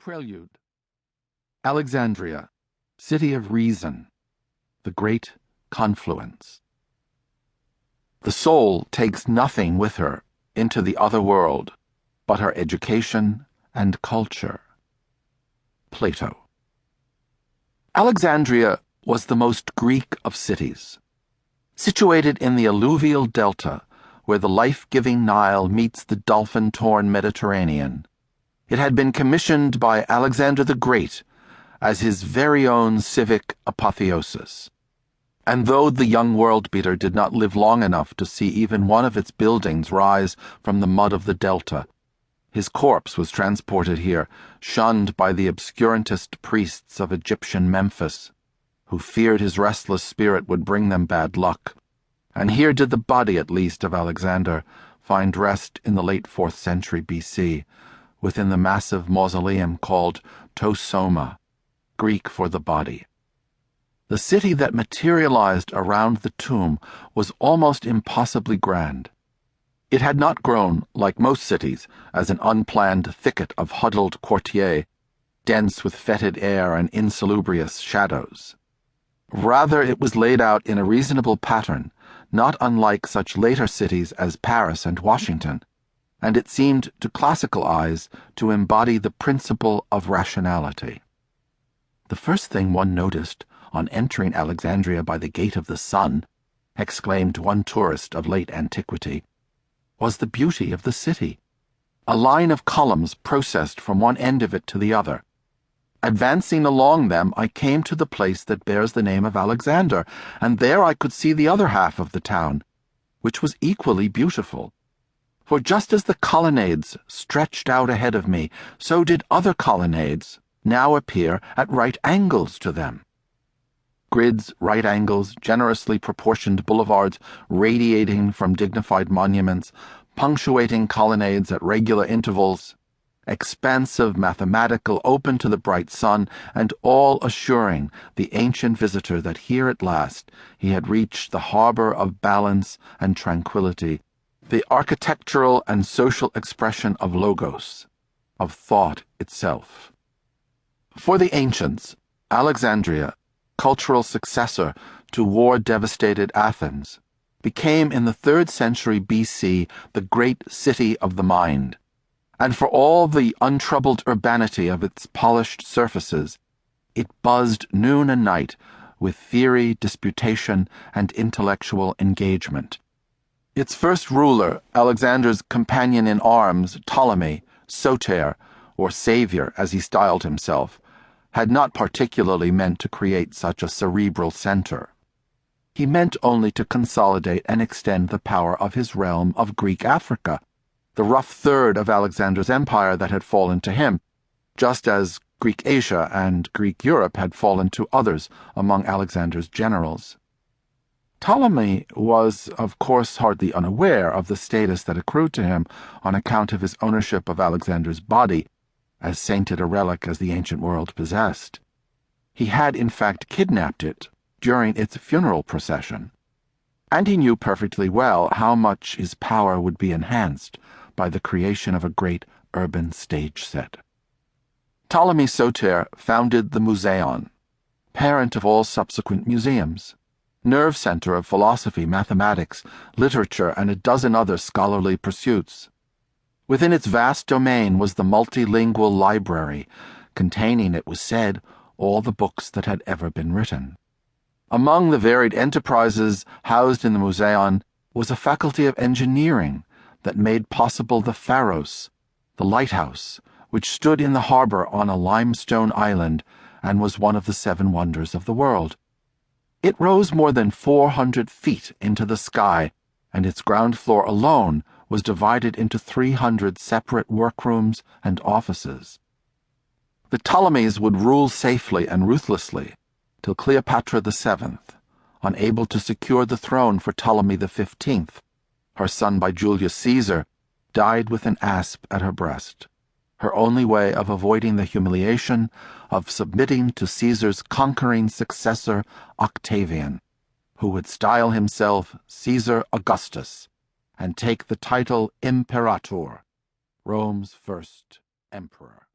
Prelude. Alexandria, city of reason, the great confluence. The soul takes nothing with her into the other world but her education and culture. Plato. Alexandria was the most Greek of cities. Situated in the alluvial delta, where the life-giving Nile meets the dolphin-torn Mediterranean, it had been commissioned by Alexander the Great as his very own civic apotheosis. And though the young world-beater did not live long enough to see even one of its buildings rise from the mud of the delta, his corpse was transported here, shunned by the obscurantist priests of Egyptian Memphis, who feared his restless spirit would bring them bad luck. And here did the body, at least, of Alexander find rest in the late 4th century BC, within the massive mausoleum called to Soma, Greek for the body. The city that materialized around the tomb was almost impossibly grand. It had not grown, like most cities, as an unplanned thicket of huddled courtiers, dense with fetid air and insalubrious shadows. Rather, it was laid out in a reasonable pattern, not unlike such later cities as Paris and Washington, and it seemed to classical eyes to embody the principle of rationality. The first thing one noticed on entering Alexandria by the Gate of the Sun, exclaimed one tourist of late antiquity, was the beauty of the city. A line of columns processed from one end of it to the other. Advancing along them, I came to the place that bears the name of Alexander, and there I could see the other half of the town, which was equally beautiful. For just as the colonnades stretched out ahead of me, so did other colonnades now appear at right angles to them. Grids, right angles, generously proportioned boulevards radiating from dignified monuments, punctuating colonnades at regular intervals, expansive, mathematical, open to the bright sun, and all assuring the ancient visitor that here at last he had reached the harbor of balance and tranquility, the architectural and social expression of logos, of thought itself. For the ancients, Alexandria, cultural successor to war-devastated Athens, became in the 3rd century BC the great city of the mind, and for all the untroubled urbanity of its polished surfaces, it buzzed noon and night with theory, disputation, and intellectual engagement. Its first ruler, Alexander's companion in arms, Ptolemy, Soter, or savior as he styled himself, had not particularly meant to create such a cerebral center. He meant only to consolidate and extend the power of his realm of Greek Africa, the rough third of Alexander's empire that had fallen to him, just as Greek Asia and Greek Europe had fallen to others among Alexander's generals. Ptolemy was, of course, hardly unaware of the status that accrued to him on account of his ownership of Alexander's body, as sainted a relic as the ancient world possessed. He had, in fact, kidnapped it during its funeral procession, and he knew perfectly well how much his power would be enhanced by the creation of a great urban stage set. Ptolemy Soter founded the Museion, parent of all subsequent museums, nerve center of philosophy, mathematics, literature, and a dozen other scholarly pursuits. Within its vast domain was the multilingual library, containing, it was said, all the books that had ever been written. Among the varied enterprises housed in the Museion was a faculty of engineering that made possible the Pharos, the lighthouse, which stood in the harbor on a limestone island and was one of the 7 wonders of the world. It rose more than 400 feet into the sky, and its ground floor alone was divided into 300 separate workrooms and offices. The Ptolemies would rule safely and ruthlessly till Cleopatra VII, unable to secure the throne for Ptolemy XV, her son by Julius Caesar, died with an asp at her breast, her only way of avoiding the humiliation of submitting to Caesar's conquering successor Octavian, who would style himself Caesar Augustus and take the title Imperator, Rome's first emperor.